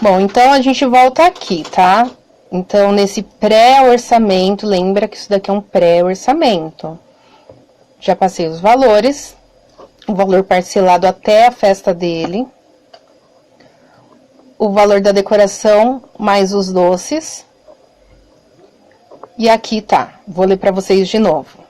Bom, então a gente volta aqui, tá? Então, nesse pré-orçamento, lembra que isso daqui é um pré-orçamento. Já passei os valores, o valor parcelado até a festa dele, o valor da decoração mais os doces. E aqui tá, vou ler para vocês de novo.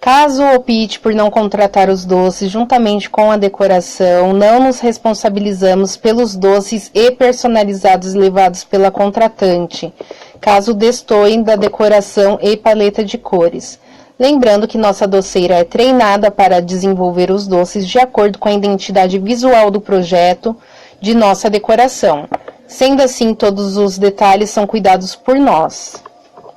Caso opte por não contratar os doces juntamente com a decoração, não nos responsabilizamos pelos doces e personalizados levados pela contratante, caso destoem da decoração e paleta de cores. Lembrando que nossa doceira é treinada para desenvolver os doces de acordo com a identidade visual do projeto de nossa decoração. Sendo assim, todos os detalhes são cuidados por nós.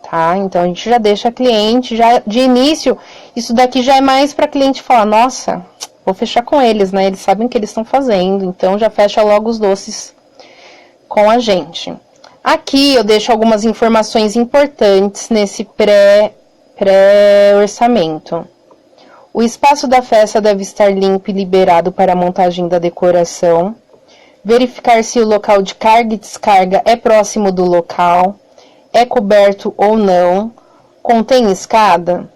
Tá? Então, a gente já deixa a cliente, já de início, isso daqui já é mais para a cliente falar, nossa, vou fechar com eles, né? Eles sabem o que eles estão fazendo, então já fecha logo os doces com a gente. Aqui eu deixo algumas informações importantes nesse pré-orçamento. O espaço da festa deve estar limpo e liberado para a montagem da decoração. Verificar se o local de carga e descarga é próximo do local. É coberto ou não? Contém escada?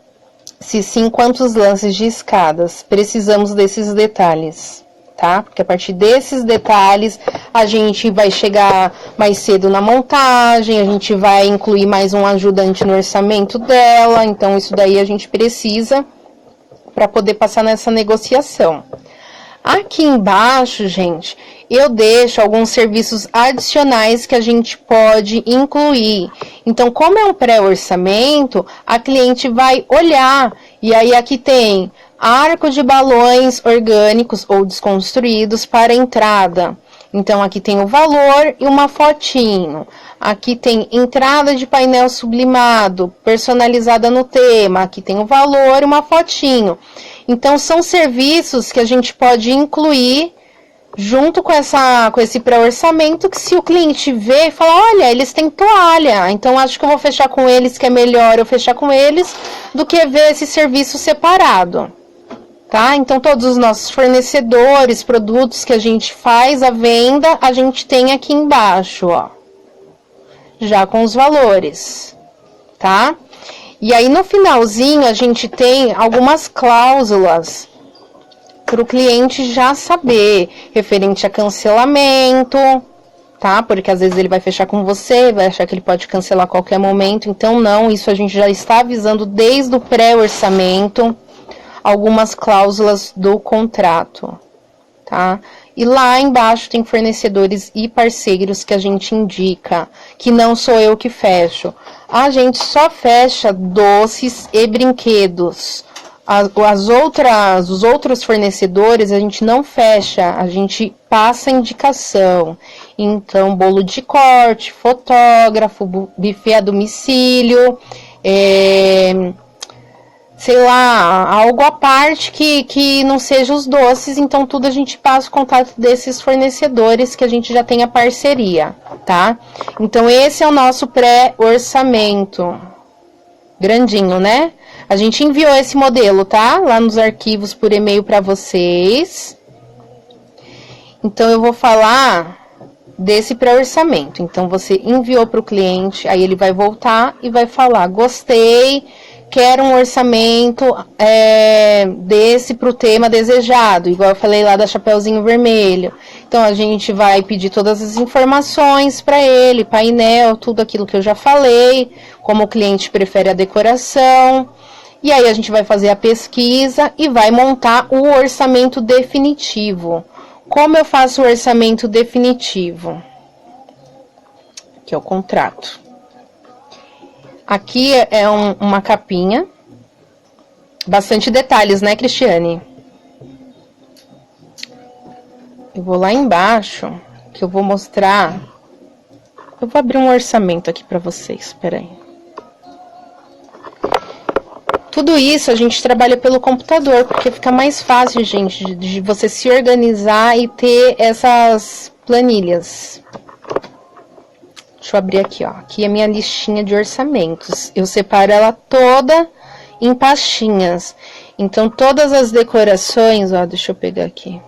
Se sim, quantos lances de escadas? Precisamos desses detalhes, tá? Porque a partir desses detalhes, a gente vai chegar mais cedo na montagem, a gente vai incluir mais um ajudante no orçamento dela, então isso daí a gente precisa para poder passar nessa negociação. Aqui embaixo, gente, eu deixo alguns serviços adicionais que a gente pode incluir. Então, como é um pré-orçamento, a cliente vai olhar. E aí, aqui tem arco de balões orgânicos ou desconstruídos para entrada. Então, aqui tem o valor e uma fotinho. Aqui tem entrada de painel sublimado, personalizada no tema. Aqui tem o valor e uma fotinho. Então, são serviços que a gente pode incluir junto com esse pré-orçamento, que se o cliente vê e fala, olha, eles têm toalha, então acho que eu vou fechar com eles, que é melhor eu fechar com eles, do que ver esse serviço separado. Tá? Então, todos os nossos fornecedores, produtos que a gente faz a venda, a gente tem aqui embaixo, ó. Já com os valores, tá? E aí, no finalzinho, a gente tem algumas cláusulas para o cliente já saber, referente a cancelamento, tá? Porque às vezes ele vai fechar com você, vai achar que ele pode cancelar a qualquer momento. Então, não, isso a gente já está avisando desde o pré-orçamento, algumas cláusulas do contrato, tá? E lá embaixo tem fornecedores e parceiros que a gente indica, que não sou eu que fecho. A gente só fecha doces e brinquedos. Os outros fornecedores a gente não fecha, a gente passa indicação. Então, bolo de corte, fotógrafo, buffet a domicílio, sei lá, algo à parte que não seja os doces, então tudo a gente passa o contato desses fornecedores que a gente já tem a parceria, tá? Então, esse é o nosso pré-orçamento. Grandinho, né? A gente enviou esse modelo, tá? Lá nos arquivos por e-mail para vocês. Então, eu vou falar desse pré-orçamento. Então, você enviou para o cliente, aí ele vai voltar e vai falar, gostei, quero um orçamento desse para o tema desejado, igual eu falei lá da Chapeuzinho Vermelho. Então, a gente vai pedir todas as informações para ele, painel, tudo aquilo que eu já falei, como o cliente prefere a decoração. E aí, a gente vai fazer a pesquisa e vai montar o orçamento definitivo. Como eu faço o orçamento definitivo? Aqui é o contrato. Aqui é uma capinha. Bastante detalhes, né, Cristiane? Eu vou lá embaixo, que eu vou mostrar. Eu vou abrir um orçamento aqui para vocês, espera aí. Tudo isso a gente trabalha pelo computador, porque fica mais fácil, gente, de você se organizar e ter essas planilhas. Deixa eu abrir aqui, ó. Aqui é a minha listinha de orçamentos. Eu separo ela toda em pastinhas. Então, todas as decorações, ó, deixa eu pegar aqui.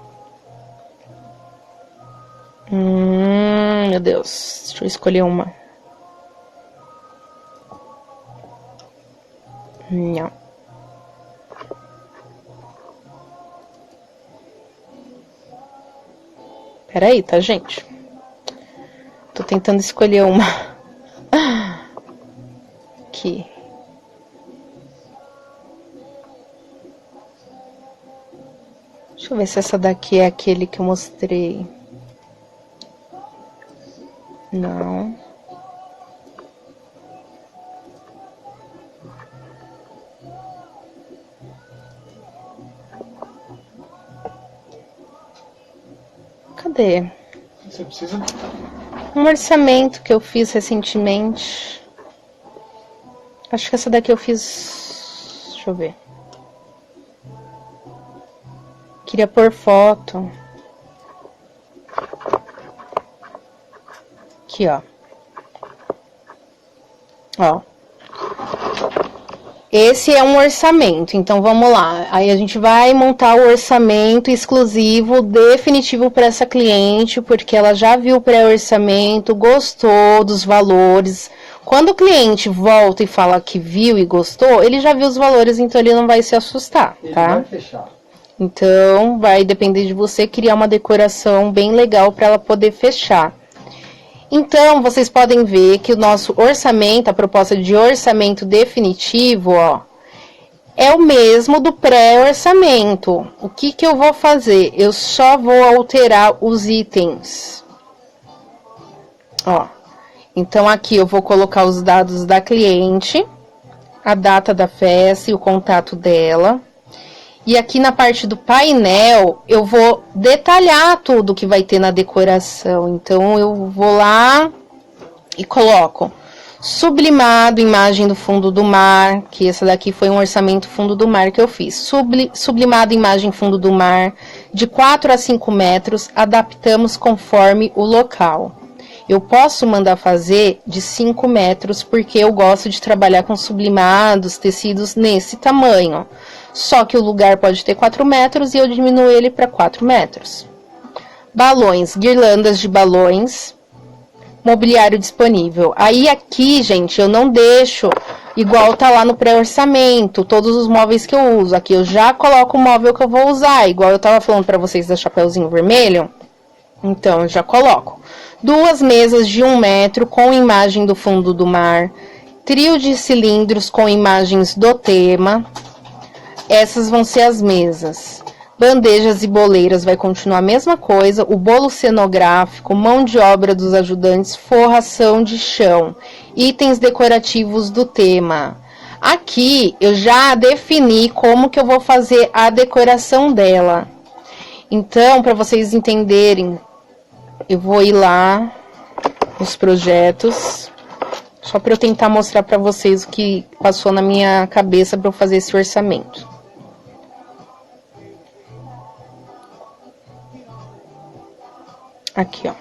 Meu Deus, deixa eu escolher uma. Não. Peraí, tá, gente? Tô tentando escolher uma. Aqui. Deixa eu ver se essa daqui é aquele que eu mostrei. Não. Cadê? Você precisa... Um orçamento que eu fiz recentemente. Acho que essa daqui eu fiz... Deixa eu ver. Queria pôr foto. Aqui, ó. Ó. Esse é um orçamento, então vamos lá. Aí a gente vai montar o orçamento exclusivo, definitivo para essa cliente, porque ela já viu o pré-orçamento, gostou dos valores. Quando o cliente volta e fala que viu e gostou, ele já viu os valores, então ele não vai se assustar, tá? Ele vai fechar. Então, vai depender de você criar uma decoração bem legal para ela poder fechar. Então, vocês podem ver que o nosso orçamento, a proposta de orçamento definitivo, ó, é o mesmo do pré-orçamento. O que que eu vou fazer? Eu só vou alterar os itens. Ó, então aqui eu vou colocar os dados da cliente, a data da festa e o contato dela. E aqui na parte do painel, eu vou detalhar tudo que vai ter na decoração. Então, eu vou lá e coloco sublimado, imagem do fundo do mar, que essa daqui foi um orçamento fundo do mar que eu fiz. Sublimado, imagem fundo do mar, de 4 a 5 metros, adaptamos conforme o local. Eu posso mandar fazer de 5 metros, porque eu gosto de trabalhar com sublimados, tecidos nesse tamanho. Só que o lugar pode ter 4 metros e eu diminuo ele para 4 metros. Balões, guirlandas de balões, mobiliário disponível. Aí aqui, gente, eu não deixo igual tá lá no pré-orçamento, todos os móveis que eu uso. Aqui eu já coloco o móvel que eu vou usar, igual eu tava falando para vocês da Chapeuzinho Vermelho. Então, eu já coloco. 2 mesas de 1 metro com imagem do fundo do mar. Trio de cilindros com imagens do tema. Essas vão ser as mesas. Bandejas e boleiras vai continuar a mesma coisa. O bolo cenográfico, mão de obra dos ajudantes, forração de chão. Itens decorativos do tema. Aqui eu já defini como que eu vou fazer a decoração dela. Então, para vocês entenderem, eu vou ir lá nos projetos, só para eu tentar mostrar para vocês o que passou na minha cabeça para eu fazer esse orçamento. Aqui, ó.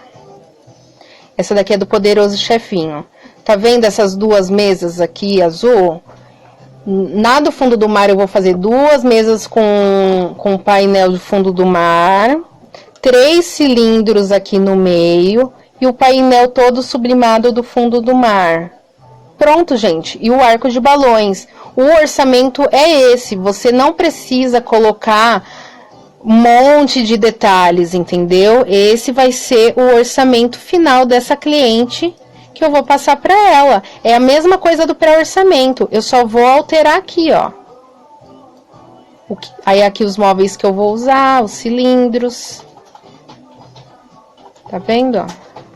Essa daqui é do Poderoso Chefinho. Tá vendo essas 2 mesas aqui, azul? Na do fundo do mar eu vou fazer 2 mesas com painel de fundo do mar. 3 cilindros aqui no meio. E o painel todo sublimado do fundo do mar. Pronto, gente. E o arco de balões. O orçamento é esse. Você não precisa colocar um monte de detalhes, entendeu? Esse vai ser o orçamento final dessa cliente que eu vou passar para ela. É a mesma coisa do pré-orçamento. Eu só vou alterar aqui, ó. Aí aqui os móveis que eu vou usar, os cilindros. Tá vendo, ó?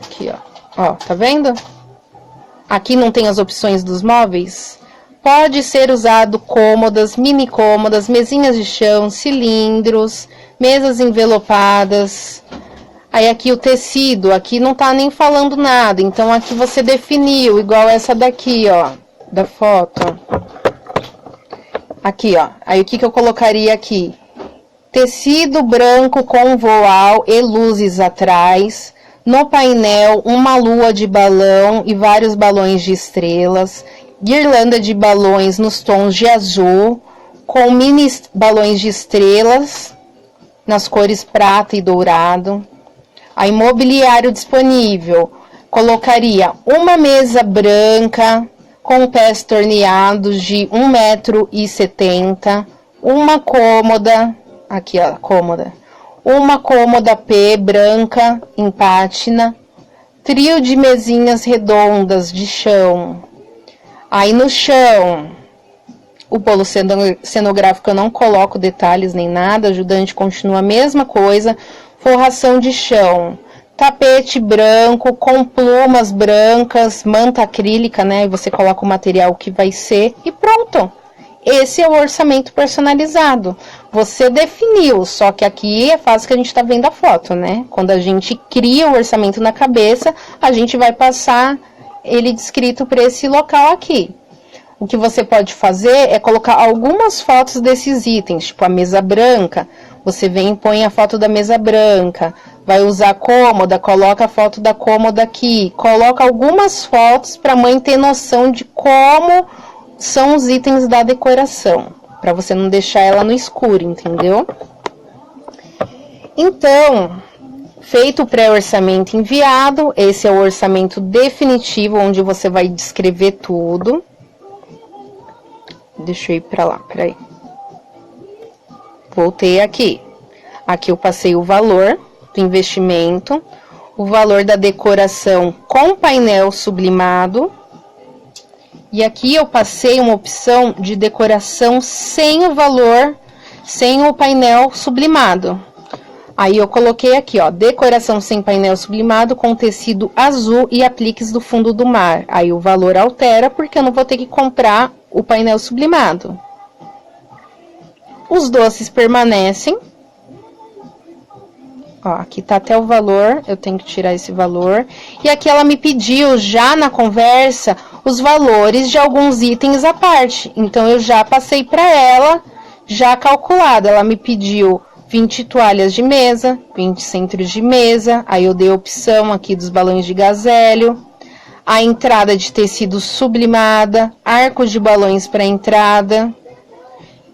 Aqui, ó. Ó, tá vendo? Aqui não tem as opções dos móveis. Pode ser usado cômodas, mini cômodas, mesinhas de chão, cilindros, mesas envelopadas. Aí aqui o tecido, aqui não tá nem falando nada. Então aqui você definiu, igual essa daqui, ó, da foto. Aqui, ó. Aí o que eu colocaria aqui? Tecido branco com voal e luzes atrás. No painel, uma lua de balão e vários balões de estrelas. Guirlanda de balões nos tons de azul, com mini balões de estrelas nas cores prata e dourado. Aí, mobiliário disponível. Colocaria uma mesa branca com pés torneados de 1,70 m, uma cômoda, aqui ó, cômoda, uma cômoda P branca em pátina, trio de mesinhas redondas de chão. Aí no chão, o bolo cenográfico eu não coloco detalhes nem nada, ajudante continua a mesma coisa, forração de chão, tapete branco com plumas brancas, manta acrílica, né? E você coloca o material que vai ser e pronto. Esse é o orçamento personalizado. Você definiu, só que aqui é fácil que a gente tá vendo a foto, né? Quando a gente cria o orçamento na cabeça, a gente vai passar ele descrito para esse local aqui. O que você pode fazer é colocar algumas fotos desses itens, tipo a mesa branca, você vem e põe a foto da mesa branca, vai usar a cômoda, coloca a foto da cômoda aqui, coloca algumas fotos para a mãe ter noção de como são os itens da decoração, para você não deixar ela no escuro, entendeu? Então, feito o pré-orçamento enviado, esse é o orçamento definitivo, onde você vai descrever tudo. Deixa eu ir para lá, peraí. Voltei aqui. Aqui eu passei o valor do investimento, o valor da decoração com painel sublimado. E aqui eu passei uma opção de decoração sem o valor, sem o painel sublimado. Aí eu coloquei aqui, ó, decoração sem painel sublimado com tecido azul e apliques do fundo do mar. Aí o valor altera porque eu não vou ter que comprar o painel sublimado. Os doces permanecem. Ó, aqui tá até o valor, eu tenho que tirar esse valor. E aqui ela me pediu, já na conversa, os valores de alguns itens à parte. Então, eu já passei para ela, já calculado. Ela me pediu 20 toalhas de mesa, 20 centros de mesa. Aí eu dei a opção aqui dos balões de gazélio. A entrada de tecido sublimada, arcos de balões para entrada.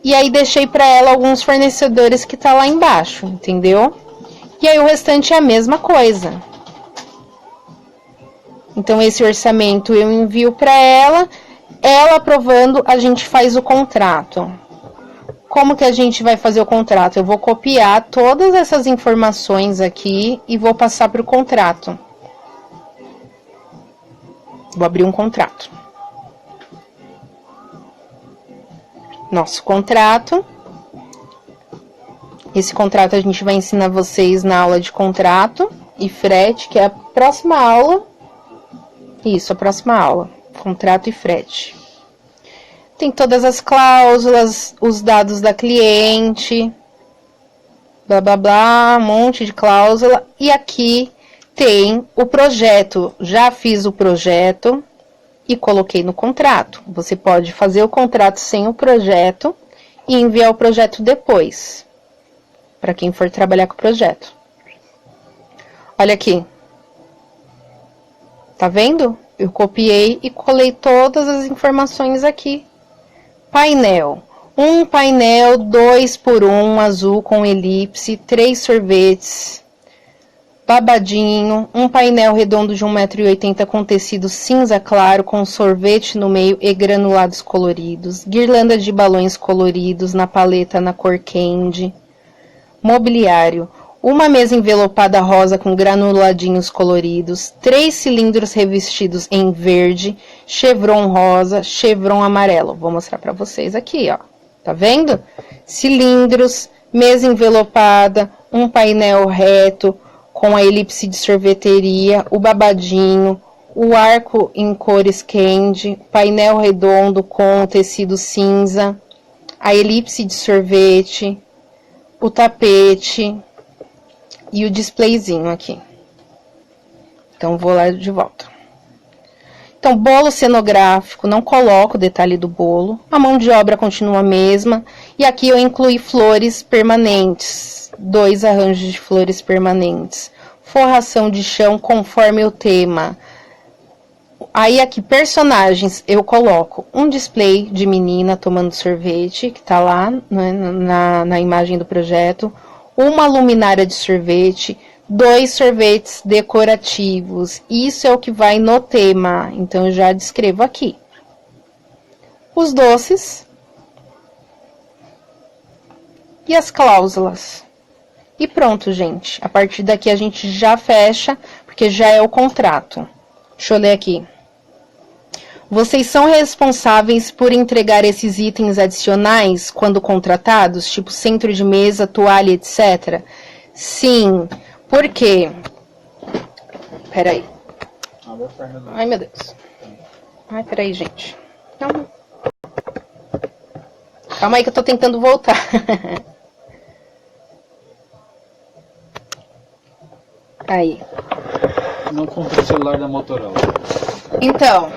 E aí deixei para ela alguns fornecedores que tá lá embaixo, entendeu? E aí o restante é a mesma coisa. Então esse orçamento eu envio para ela aprovando, a gente faz o contrato. Como que a gente vai fazer o contrato? Eu vou copiar todas essas informações aqui e vou passar para o contrato. Vou abrir um contrato. Nosso contrato. Esse contrato a gente vai ensinar vocês na aula de contrato e frete, que é a próxima aula. Isso, a próxima aula. Contrato e frete. Tem todas as cláusulas, os dados da cliente, blá blá blá, um monte de cláusula. E aqui tem o projeto. Já fiz o projeto e coloquei no contrato. Você pode fazer o contrato sem o projeto e enviar o projeto depois, para quem for trabalhar com o projeto. Olha aqui. Tá vendo? Eu copiei e colei todas as informações aqui. Painel. Um painel 2x1 azul com elipse, 3 sorvetes. Babadinho. Um painel redondo de 1,80 m com tecido cinza claro, com sorvete no meio e granulados coloridos. Guirlanda de balões coloridos na paleta na cor candy. Mobiliário. Uma mesa envelopada rosa com granuladinhos coloridos, 3 cilindros revestidos em verde, chevron rosa, chevron amarelo. Vou mostrar para vocês aqui, ó. Tá vendo? Cilindros, mesa envelopada, um painel reto com a elipse de sorveteria, o babadinho, o arco em cores candy, painel redondo com tecido cinza, a elipse de sorvete, o tapete e o displayzinho aqui. Então, vou lá de volta. Então, bolo cenográfico, não coloco o detalhe do bolo. A mão de obra continua a mesma. E aqui eu incluí flores permanentes. 2 arranjos de flores permanentes. Forração de chão conforme o tema. Aí aqui, personagens, eu coloco um display de menina tomando sorvete, que tá lá, né, na imagem do projeto. Uma luminária de sorvete, 2 sorvetes decorativos. Isso é o que vai no tema, então eu já descrevo aqui. Os doces e as cláusulas. E pronto, gente. A partir daqui a gente já fecha, porque já é o contrato. Deixa eu ler aqui. Vocês são responsáveis por entregar esses itens adicionais quando contratados, tipo centro de mesa, toalha, etc? Sim. Por quê? Peraí. Ai, meu Deus. Ai, peraí, gente. Calma. Calma aí que eu tô tentando voltar. Aí. Não compre o celular da Motorola. Então,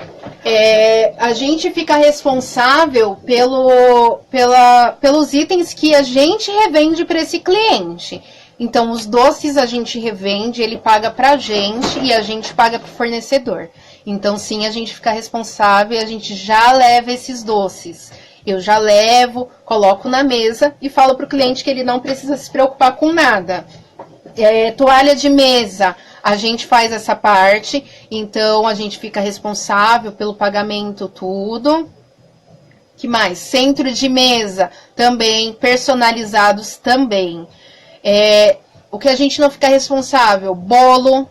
a gente fica responsável pelos itens que a gente revende para esse cliente. Então, os doces a gente revende, ele paga pra gente e a gente paga pro fornecedor. Então, sim, a gente fica responsável e a gente já leva esses doces. Eu já levo, coloco na mesa e falo pro cliente que ele não precisa se preocupar com nada. Toalha de mesa, a gente faz essa parte, então a gente fica responsável pelo pagamento, tudo. Que mais? Centro de mesa, também, personalizados também. O que a gente não fica responsável? Bolo,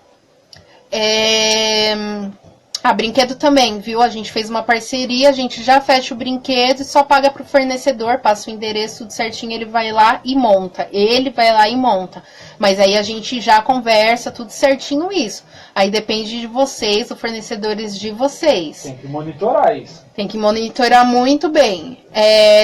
brinquedo também, viu? A gente fez uma parceria, a gente já fecha o brinquedo e só paga pro fornecedor, passa o endereço tudo certinho, ele vai lá e monta. Mas aí a gente já conversa tudo certinho isso. Aí depende de vocês, dos fornecedores de vocês. Tem que monitorar isso. Tem que monitorar muito bem.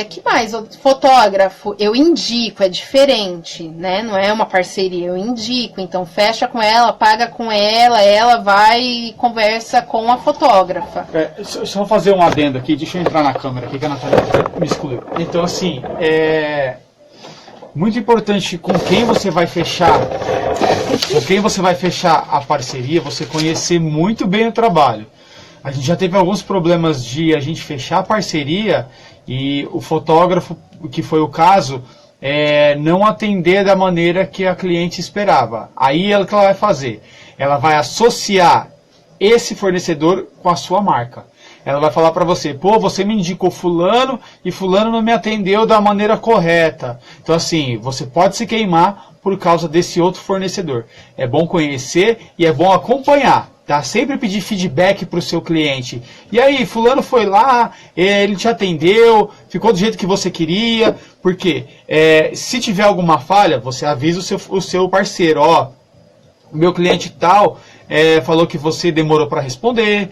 Que mais? O fotógrafo, eu indico, é diferente, né? Não é uma parceria, eu indico. Então, fecha com ela, paga com ela vai e conversa com a fotógrafa. Só fazer um adendo aqui, deixa eu entrar na câmera aqui, que a Natália me excluiu. Então, assim, muito importante com quem você vai fechar a parceria, você conhecer muito bem o trabalho. A gente já teve alguns problemas de a gente fechar a parceria e o fotógrafo, que foi o caso, não atender da maneira que a cliente esperava. Aí o que ela vai fazer? Ela vai associar esse fornecedor com a sua marca. Ela vai falar para você, pô, você me indicou fulano e fulano não me atendeu da maneira correta. Então assim, você pode se queimar por causa desse outro fornecedor. É bom conhecer e é bom acompanhar. Tá? Sempre pedir feedback para o seu cliente. E aí, fulano foi lá, ele te atendeu, ficou do jeito que você queria. Porque se tiver alguma falha, você avisa o seu parceiro, ó, meu cliente tal falou que você demorou para responder,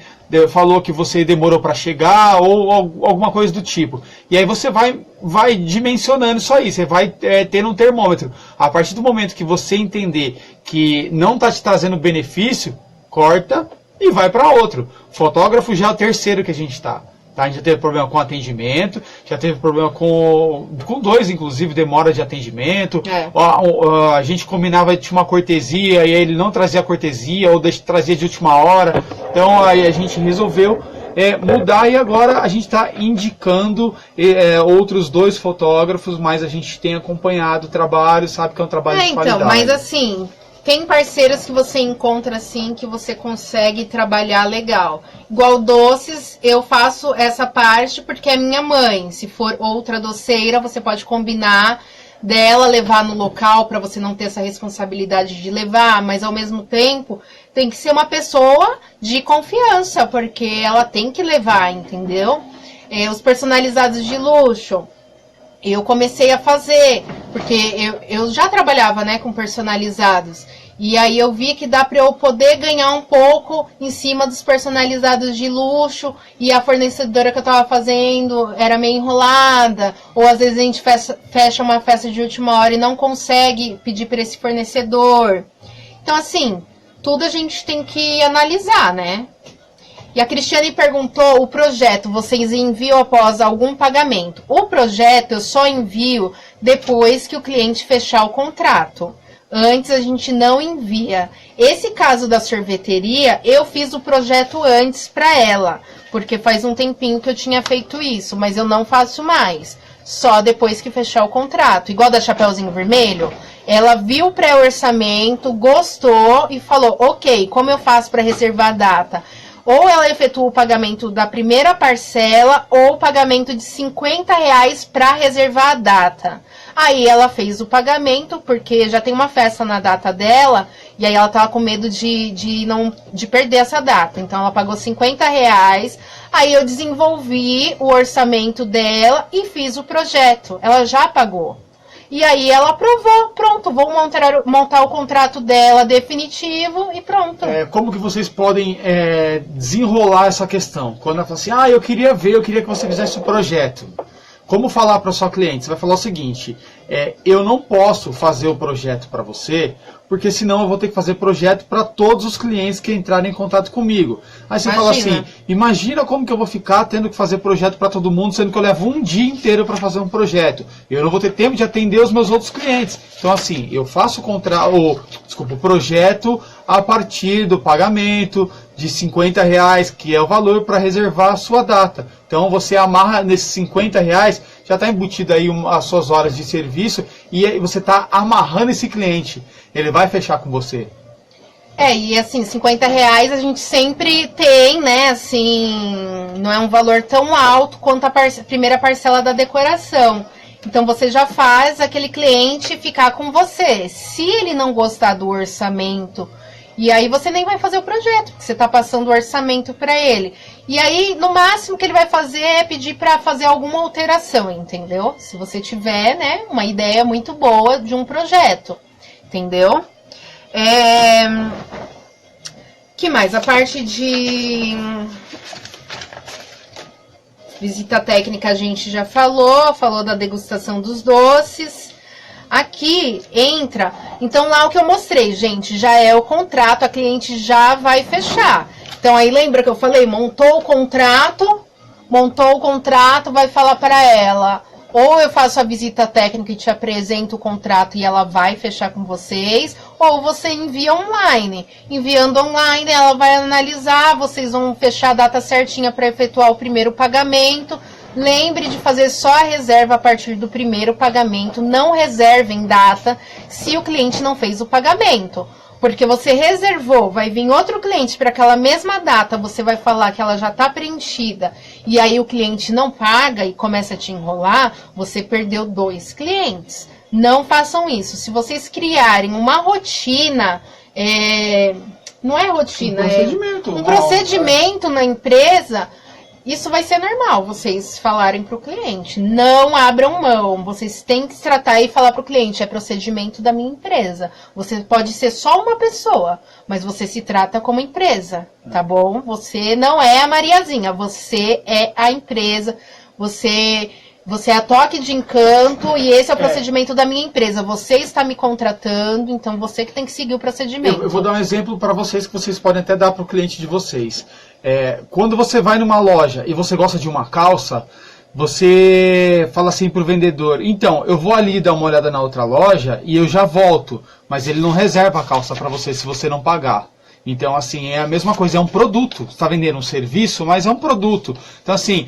falou que você demorou para chegar, ou alguma coisa do tipo. E aí você vai dimensionando isso aí, você vai tendo um termômetro. A partir do momento que você entender que não está te trazendo benefício, corta e vai para outro. Fotógrafo já é o terceiro que a gente está. Tá? A gente já teve problema com atendimento, já teve problema com 2, inclusive, demora de atendimento. A gente combinava, tinha uma cortesia e aí ele não trazia a cortesia ou trazia de última hora. Então aí a gente resolveu mudar e agora a gente está indicando outros 2 fotógrafos, mas a gente tem acompanhado o trabalho, sabe que é um trabalho de qualidade. Então, mas assim, tem parceiros que você encontra assim, que você consegue trabalhar legal. Igual doces, eu faço essa parte porque é minha mãe. Se for outra doceira, você pode combinar dela levar no local para você não ter essa responsabilidade de levar, mas ao mesmo tempo tem que ser uma pessoa de confiança, porque ela tem que levar, entendeu? Os personalizados de luxo, eu comecei a fazer, porque eu já trabalhava, né, com personalizados. E aí eu vi que dá para eu poder ganhar um pouco em cima dos personalizados de luxo, e a fornecedora que eu estava fazendo era meio enrolada, ou às vezes a gente fecha uma festa de última hora e não consegue pedir para esse fornecedor. Então assim, tudo a gente tem que analisar, né? E a Cristiane perguntou, o projeto, vocês enviam após algum pagamento? O projeto eu só envio depois que o cliente fechar o contrato. Antes a gente não envia. Esse caso da sorveteria, eu fiz o projeto antes para ela, porque faz um tempinho que eu tinha feito isso, mas eu não faço mais. só depois que fechar o contrato. Igual da Chapeuzinho Vermelho, ela viu o pré-orçamento, gostou e falou, ok, como eu faço para reservar a data? Ou ela efetua o pagamento da primeira parcela ou o pagamento de R$50 para reservar a data. Aí ela fez o pagamento, porque já tem uma festa na data dela, e aí ela estava com medo de perder essa data. Então ela pagou R$50, aí eu desenvolvi o orçamento dela e fiz o projeto. Ela já pagou. E aí ela aprovou, pronto, vou montar o contrato dela definitivo e pronto. Como que vocês podem desenrolar essa questão? Quando ela fala assim, eu queria que você fizesse o projeto. Como falar para a sua cliente? Você vai falar o seguinte, eu não posso fazer o projeto para você, porque senão eu vou ter que fazer projeto para todos os clientes que entrarem em contato comigo. Aí você fala assim, imagina como que eu vou ficar tendo que fazer projeto para todo mundo, sendo que eu levo um dia inteiro para fazer um projeto. Eu não vou ter tempo de atender os meus outros clientes. Então assim, eu faço o projeto a partir do pagamento de R$50, que é o valor para reservar a sua data. Então você amarra nesses R$50, já está embutido aí as suas horas de serviço e aí você está amarrando esse cliente. Ele vai fechar com você. E assim, R$50 a gente sempre tem, né, assim, não é um valor tão alto quanto a primeira parcela da decoração. Então você já faz aquele cliente ficar com você. Se ele não gostar do orçamento, e aí você nem vai fazer o projeto, porque você está passando o orçamento para ele. E aí, no máximo que ele vai fazer é pedir para fazer alguma alteração, entendeu? Se você tiver, né, uma ideia muito boa de um projeto, entendeu? Que mais? A parte de visita técnica a gente já falou da degustação dos doces. Aqui entra, então lá o que eu mostrei, gente, já é o contrato, a cliente já vai fechar. Então aí lembra que eu falei, montou o contrato, vai falar para ela, ou eu faço a visita técnica e te apresento o contrato e ela vai fechar com vocês, ou você envia online. Enviando online, ela vai analisar, vocês vão fechar a data certinha para efetuar o primeiro pagamento. Lembre de fazer só a reserva a partir do primeiro pagamento. Não reservem data se o cliente não fez o pagamento. Porque você reservou, vai vir outro cliente para aquela mesma data, você vai falar que ela já está preenchida, e aí o cliente não paga e começa a te enrolar, você perdeu 2 clientes. Não façam isso. Se vocês criarem uma rotina, não é rotina, um procedimento na empresa, isso vai ser normal, vocês falarem para o cliente. Não abram mão, vocês têm que se tratar e falar para o cliente, é procedimento da minha empresa. Você pode ser só uma pessoa, mas você se trata como empresa, tá bom? Você não é a Mariazinha, você é a empresa, você é a Toque de Encanto e esse é o procedimento da minha empresa. Você está me contratando, então você que tem que seguir o procedimento. Eu vou dar um exemplo para vocês que vocês podem até dar para o cliente de vocês. Quando você vai numa loja e você gosta de uma calça, você fala assim para o vendedor, então, eu vou ali dar uma olhada na outra loja e eu já volto, mas ele não reserva a calça para você se você não pagar. Então, assim, é a mesma coisa, é um produto. Você está vendendo um serviço, mas é um produto. Então, assim,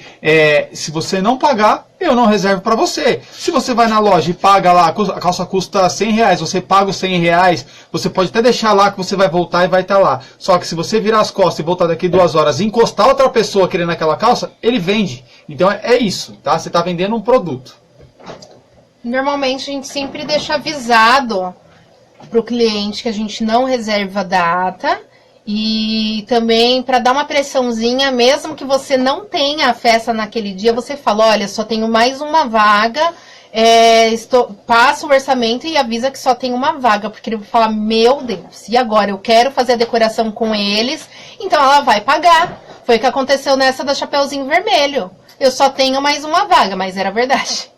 se você não pagar, eu não reservo para você. Se você vai na loja e paga lá, a calça custa R$100, você paga os R$100, você pode até deixar lá que você vai voltar e vai estar lá. Só que se você virar as costas e voltar daqui 2 horas e encostar outra pessoa querendo aquela calça, ele vende. Então, é isso, tá? Você está vendendo um produto. Normalmente, a gente sempre deixa avisado para o cliente que a gente não reserva data e também para dar uma pressãozinha, mesmo que você não tenha a festa naquele dia, você fala, olha, só tenho mais uma vaga, passa o orçamento e avisa que só tem uma vaga, porque ele vai falar, meu Deus, e agora eu quero fazer a decoração com eles, então ela vai pagar. Foi o que aconteceu nessa da Chapeuzinho Vermelho, eu só tenho mais uma vaga, mas era verdade.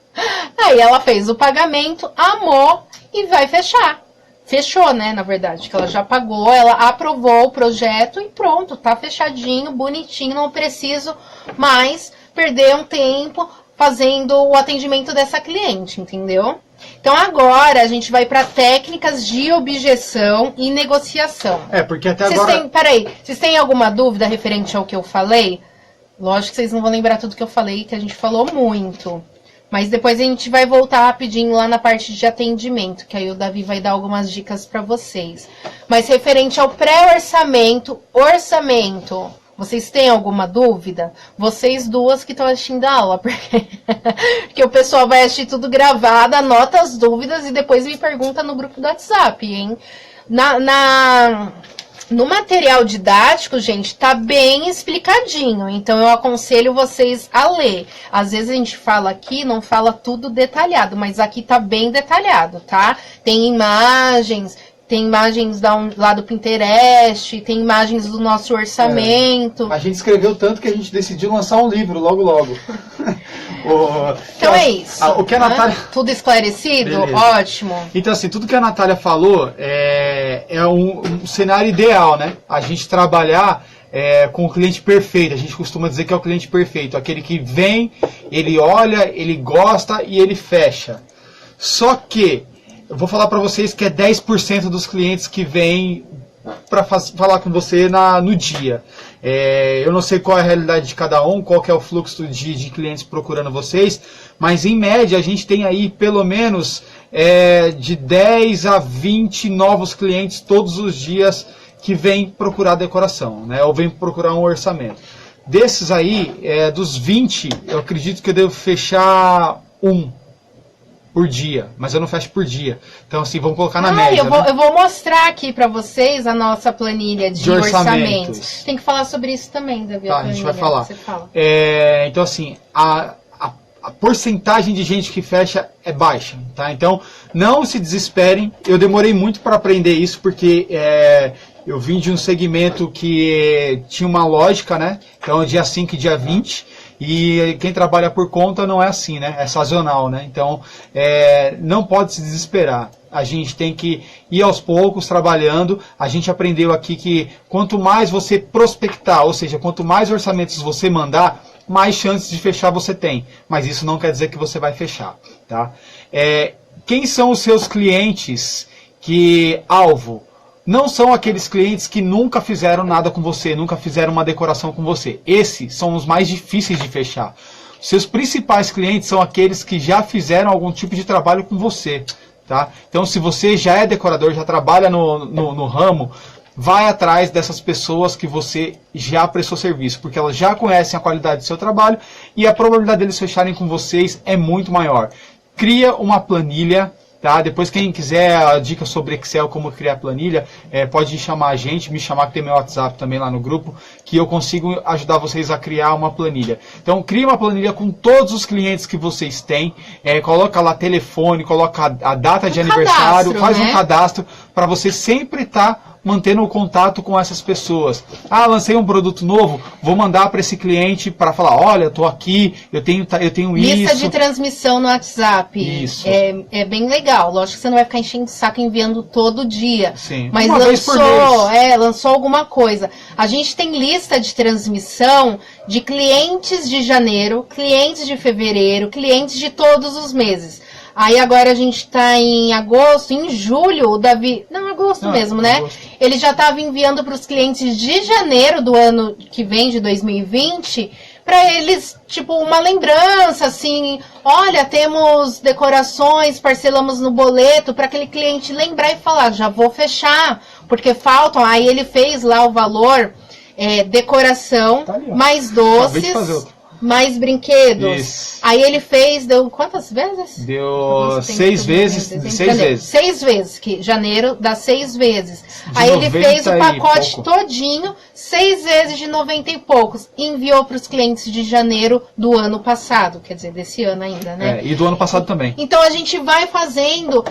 Aí ela fez o pagamento, amou e vai fechar. Fechou, né, na verdade, que ela já pagou, ela aprovou o projeto e pronto, tá fechadinho, bonitinho, não preciso mais perder um tempo fazendo o atendimento dessa cliente, entendeu? Então agora a gente vai para técnicas de objeção e negociação. Porque até agora... Vocês têm alguma dúvida referente ao que eu falei? Lógico que vocês não vão lembrar tudo que eu falei, que a gente falou muito. Mas depois a gente vai voltar rapidinho lá na parte de atendimento, que aí o Davi vai dar algumas dicas para vocês. Mas referente ao pré-orçamento, orçamento, vocês têm alguma dúvida? Vocês duas que estão assistindo a aula, porque o pessoal vai assistir tudo gravado, anota as dúvidas e depois me pergunta no grupo do WhatsApp, hein? No material didático, gente, tá bem explicadinho, então eu aconselho vocês a ler. Às vezes a gente fala aqui, não fala tudo detalhado, mas aqui tá bem detalhado, tá? Tem imagens lá do Pinterest, tem imagens do nosso orçamento. A gente escreveu tanto que a gente decidiu lançar um livro logo. Então é isso. O que a Natália... Tudo esclarecido? Beleza. Ótimo. Então, assim, tudo que a Natália falou é um cenário ideal, né? A gente trabalhar com o cliente perfeito. A gente costuma dizer que é o cliente perfeito. Aquele que vem, ele olha, ele gosta e ele fecha. Só que eu vou falar para vocês que é 10% dos clientes que vêm para falar com você no dia. Eu não sei qual é a realidade de cada um, qual que é o fluxo de clientes procurando vocês, mas em média a gente tem aí pelo menos de 10 a 20 novos clientes todos os dias que vêm procurar decoração, né, ou vêm procurar um orçamento. Desses aí, dos 20, eu acredito que eu devo fechar um por dia, mas eu não fecho por dia. Então, assim, vamos colocar na média. Eu vou mostrar aqui para vocês a nossa planilha de orçamentos. Tem que falar sobre isso também, Davi. Tá, a gente vai falar. Você fala. Então, assim, a porcentagem de gente que fecha é baixa, tá? Então, não se desesperem. Eu demorei muito para aprender isso, porque eu vim de um segmento que tinha uma lógica, né? Então, dia 5 e dia 20. E quem trabalha por conta não é assim, né? É sazonal, né? Então, não pode se desesperar. A gente tem que ir aos poucos trabalhando. A gente aprendeu aqui que quanto mais você prospectar, ou seja, quanto mais orçamentos você mandar, mais chances de fechar você tem. Mas isso não quer dizer que você vai fechar, tá? Quem são os seus clientes alvo? Não são aqueles clientes que nunca fizeram nada com você, nunca fizeram uma decoração com você. Esses são os mais difíceis de fechar. Seus principais clientes são aqueles que já fizeram algum tipo de trabalho com você, tá? Então, se você já é decorador, já trabalha no ramo, vai atrás dessas pessoas que você já prestou serviço, porque elas já conhecem a qualidade do seu trabalho e a probabilidade deles fecharem com vocês é muito maior. Cria uma planilha. Tá? Depois, quem quiser a dica sobre Excel, como criar planilha, pode chamar a gente, me chamar, que tem meu WhatsApp também lá no grupo, que eu consigo ajudar vocês a criar uma planilha. Então, crie uma planilha com todos os clientes que vocês têm, coloca lá telefone, coloca a data de aniversário, faz um cadastro, para você sempre estar mantendo o contato com essas pessoas. Ah, lancei um produto novo, vou mandar para esse cliente para falar, olha, estou aqui, eu tenho isso. Lista de transmissão no WhatsApp. Isso. É bem legal. Lógico que você não vai ficar enchendo o saco enviando todo dia. Sim. Mas uma vez por mês. Lançou alguma coisa. A gente tem lista de transmissão de clientes de janeiro, clientes de fevereiro, clientes de todos os meses. Aí agora a gente tá em agosto, em julho, o Davi... Não, agosto mesmo, né? Agosto. Ele já estava enviando para os clientes de janeiro do ano que vem, de 2020, para eles, tipo, uma lembrança, assim, olha, temos decorações, parcelamos no boleto, para aquele cliente lembrar e falar, já vou fechar, porque faltam. Aí ele fez lá o valor, decoração, tá ali, mais doces... mais brinquedos. Isso. Aí ele deu quantas vezes? Deu 6 vezes. 6 vezes. 6 vezes, que janeiro dá 6 vezes. Aí ele fez o pacote todinho, 6 vezes de 90 e poucos. E enviou para os clientes de janeiro do ano passado, quer dizer, desse ano ainda, né? E do ano passado também. Então a gente vai fazendo,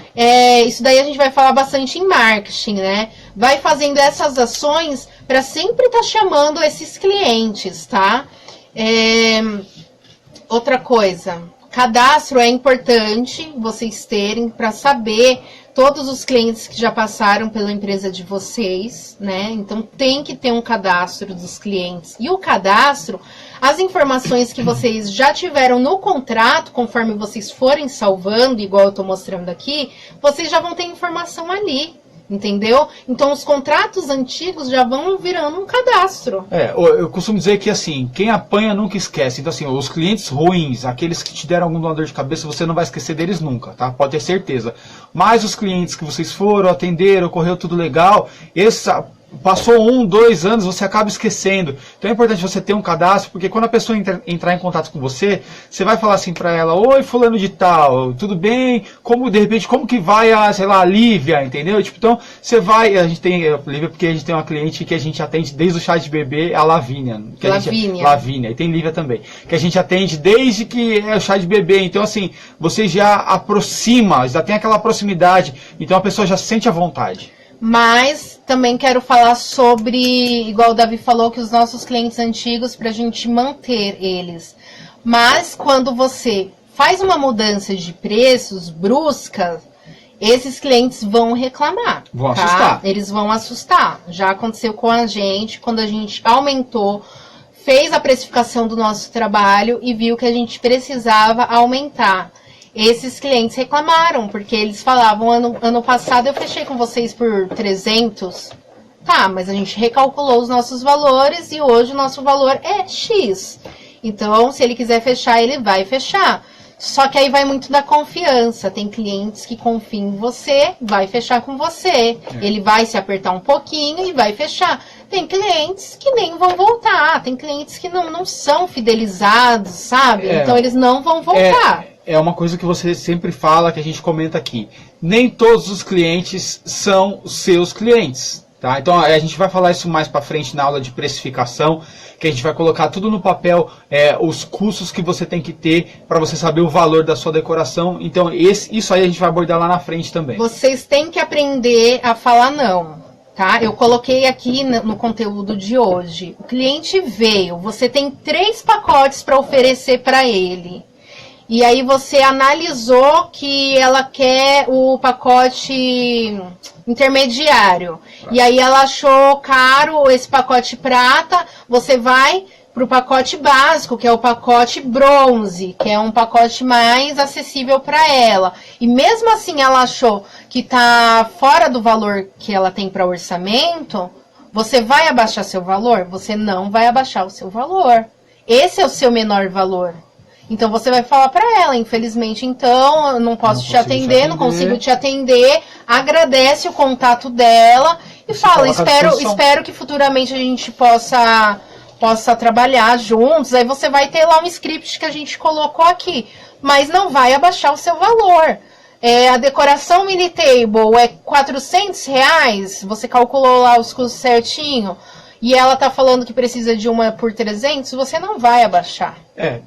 isso daí a gente vai falar bastante em marketing, né? Vai fazendo essas ações para sempre estar chamando esses clientes, tá? Outra coisa, cadastro é importante vocês terem para saber todos os clientes que já passaram pela empresa de vocês, né? Então tem que ter um cadastro dos clientes. E o cadastro, as informações que vocês já tiveram no contrato, conforme vocês forem salvando, igual eu estou mostrando aqui, vocês já vão ter informação ali. Entendeu? Então os contratos antigos já vão virando um cadastro. Eu costumo dizer que assim, quem apanha nunca esquece. Então assim, os clientes ruins, aqueles que te deram alguma dor de cabeça, você não vai esquecer deles nunca, tá? Pode ter certeza. Mas os clientes que vocês foram, atenderam, correu tudo legal, passou 1, 2 anos, você acaba esquecendo. Então é importante você ter um cadastro, porque quando a pessoa entrar em contato com você, você vai falar assim pra ela: oi, fulano de tal, tudo bem? De repente, como que vai a Lívia, entendeu? Tipo, então, você vai, a gente tem, Lívia, porque a gente tem uma cliente que a gente atende desde o chá de bebê, a Lavínia. Lavínia, e tem Lívia também. Que a gente atende desde que é o chá de bebê. Então, assim, você já aproxima, já tem aquela proximidade, então a pessoa já se sente à vontade. Mas também quero falar sobre, igual o Davi falou, que os nossos clientes antigos, para a gente manter eles. Mas quando você faz uma mudança de preços brusca, esses clientes vão reclamar. Vão assustar. Eles vão assustar. Já aconteceu com a gente, quando a gente aumentou, fez a precificação do nosso trabalho e viu que a gente precisava aumentar. Esses clientes reclamaram, porque eles falavam: ano passado eu fechei com vocês por 300. Tá, mas a gente recalculou os nossos valores e hoje o nosso valor é X. Então, se ele quiser fechar, ele vai fechar. Só que aí vai muito da confiança. Tem clientes que confiam em você, vai fechar com você. Ele vai se apertar um pouquinho e vai fechar. Tem clientes que nem vão voltar. Tem clientes que não são fidelizados, sabe? Então eles não vão voltar. É uma coisa que você sempre fala, que a gente comenta aqui. Nem todos os clientes são seus clientes. Tá? Então a gente vai falar isso mais para frente na aula de precificação, que a gente vai colocar tudo no papel, os custos que você tem que ter para você saber o valor da sua decoração. Então isso aí a gente vai abordar lá na frente também. Vocês têm que aprender a falar não. Tá? Eu coloquei aqui no conteúdo de hoje. O cliente veio, você tem 3 pacotes para oferecer para ele. E aí você analisou que ela quer o pacote intermediário. E aí ela achou caro esse pacote prata, você vai para o pacote básico, que é o pacote bronze, que é um pacote mais acessível para ela. E mesmo assim ela achou que está fora do valor que ela tem para orçamento, você vai abaixar seu valor? Você não vai abaixar o seu valor. Esse é o seu menor valor. Então você vai falar para ela: infelizmente, então, eu não posso te atender, não consigo te atender. Agradece o contato dela e fala: espero que futuramente a gente possa trabalhar juntos. Aí você vai ter lá um script que a gente colocou aqui, mas não vai abaixar o seu valor. A decoração mini table é R$400, você calculou lá os custos certinho, e ela tá falando que precisa de uma por 300, você não vai abaixar.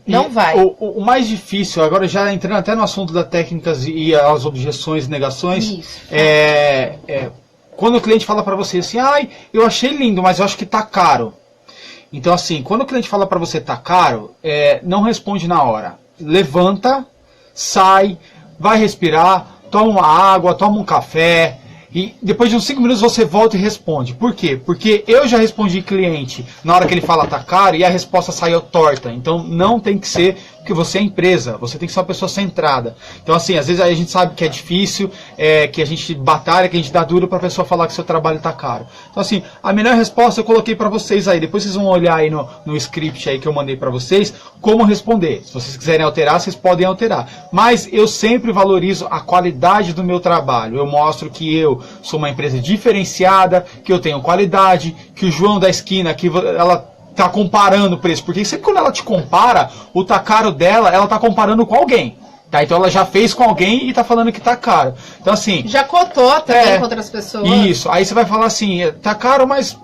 Não vai. O mais difícil, agora já entrando até no assunto das técnicas e as objeções e negações, quando o cliente fala para você assim: ai, eu achei lindo, mas eu acho que tá caro. Então assim, quando o cliente fala para você tá caro, não responde na hora. Levanta, sai, vai respirar, toma uma água, toma um café. E depois de uns 5 minutos você volta e responde. Por quê? Porque eu já respondi cliente na hora que ele fala tá caro e a resposta saiu torta. Então não tem que ser, porque você é empresa, você tem que ser uma pessoa centrada. Então assim, às vezes a gente sabe que é difícil, que a gente batalha, que a gente dá duro pra pessoa falar que seu trabalho tá caro. Então assim, a melhor resposta eu coloquei pra vocês aí. Depois vocês vão olhar aí no script aí que eu mandei pra vocês, como responder. Se vocês quiserem alterar, vocês podem alterar. Mas eu sempre valorizo a qualidade do meu trabalho. Eu mostro que eu sou uma empresa diferenciada, que eu tenho qualidade, que o João da esquina aqui, ela tá comparando o preço. Porque sempre quando ela te compara, o tá caro dela, ela tá comparando com alguém. Tá? Então ela já fez com alguém e tá falando que tá caro. Então assim... já cotou também com outras pessoas. Isso. Aí você vai falar assim: tá caro, mas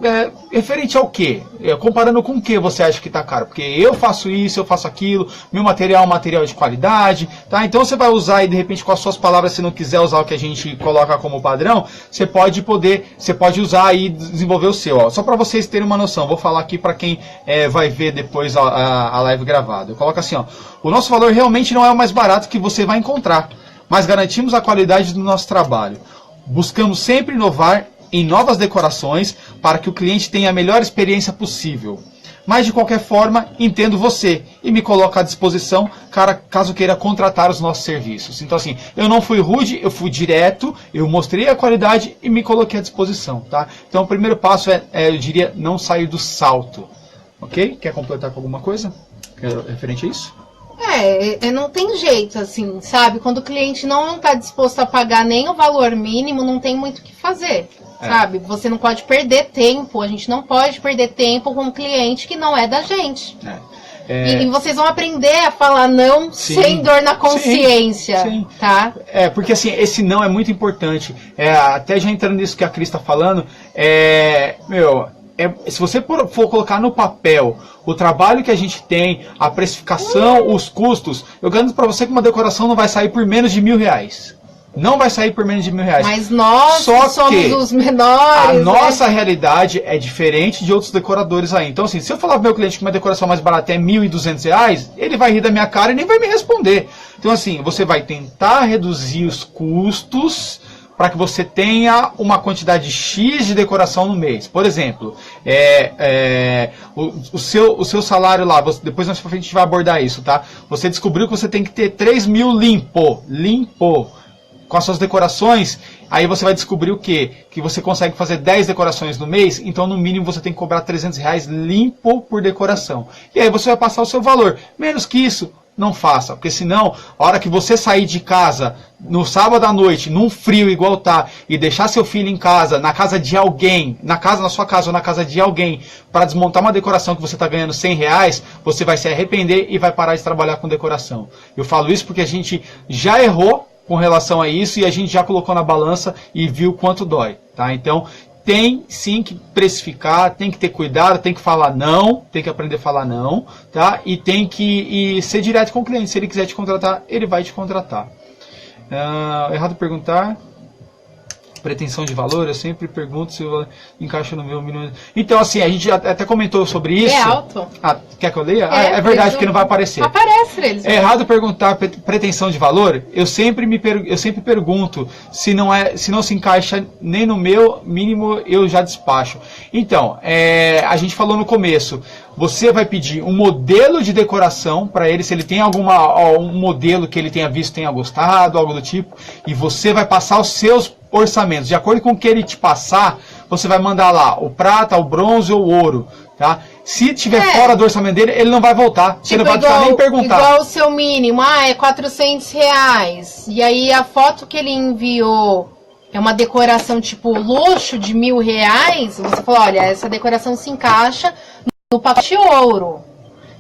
referente ao quê? Comparando com o que você acha que tá caro? Porque eu faço isso, eu faço aquilo, meu material é um material de qualidade, tá? Então você vai usar aí de repente com as suas palavras, se não quiser usar o que a gente coloca como padrão, você pode usar aí e desenvolver o seu. Ó. Só para vocês terem uma noção, vou falar aqui para quem vai ver depois a live gravada. Eu coloco assim, ó: o nosso valor realmente não é o mais barato que você vai encontrar, mas garantimos a qualidade do nosso trabalho. Buscamos sempre inovar em novas decorações para que o cliente tenha a melhor experiência possível. mas de qualquer forma entendo você e me coloco à disposição caso queira contratar os nossos serviços. Então assim, eu não fui rude, eu fui direto, eu mostrei a qualidade e me coloquei à disposição, tá? Então o primeiro passo eu diria, não sair do salto, ok? Quer completar com alguma coisa referente a isso? Não tem jeito, assim, sabe? Quando o cliente não está disposto a pagar nem o valor mínimo, não tem muito o que fazer, sabe? Você não pode perder tempo, a gente não pode perder tempo com um cliente que não é da gente. E vocês vão aprender a falar não sem dor na consciência, tá? Porque assim, esse não é muito importante. Até já entrando nisso que a Cris está falando, se você for colocar no papel o trabalho que a gente tem, a precificação, os custos, eu garanto para você que uma decoração não vai sair por menos de R$1.000. Não vai sair por menos de R$1.000. Mas nós somos os menores. A nossa realidade é diferente de outros decoradores aí. Então, assim, se eu falar pro meu cliente que uma decoração mais barata é R$1.200, ele vai rir da minha cara e nem vai me responder. Então, assim, você vai tentar reduzir os custos para que você tenha uma quantidade X de decoração no mês. Por exemplo, o seu salário lá, depois mais pra frente a gente vai abordar isso, tá? Você descobriu que você tem que ter 3.000 limpo, com as suas decorações, aí você vai descobrir o quê? Que você consegue fazer 10 decorações no mês, então no mínimo você tem que cobrar R$300 limpo por decoração. E aí você vai passar o seu valor. Menos que isso, não faça, porque senão, a hora que você sair de casa no sábado à noite, num frio igual tá, e deixar seu filho em casa, na casa de alguém, na sua casa ou na casa de alguém, para desmontar uma decoração que você está ganhando R$100, você vai se arrepender e vai parar de trabalhar com decoração. Eu falo isso porque a gente já errou com relação a isso e a gente já colocou na balança e viu quanto dói, tá? Então, tem sim que precificar, tem que ter cuidado, tem que falar não, tem que aprender a falar não, tá? E tem que ser direto com o cliente. Se ele quiser te contratar, ele vai te contratar. Errado perguntar. Pretensão de valor, eu sempre pergunto se eu encaixo no meu mínimo. Então, assim, a gente até comentou sobre isso. É alto. Quer que eu leia? É verdade, porque não vai aparecer. Aparece pra eles. É errado perguntar pretensão de valor. Eu sempre pergunto se não se encaixa nem no meu mínimo, eu já despacho. Então, a gente falou no começo. Você vai pedir um modelo de decoração para ele, se ele tem um modelo que ele tenha visto, tenha gostado, algo do tipo, e você vai passar os seus orçamentos. De acordo com o que ele te passar, você vai mandar lá o prata, o bronze ou o ouro, tá? Se tiver fora do orçamento dele, ele não vai voltar. Você não vai precisar nem perguntar. Igual o seu mínimo, é R$400. E aí a foto que ele enviou é uma decoração tipo luxo de R$1.000. Você fala, olha, essa decoração se encaixa no pacote ouro,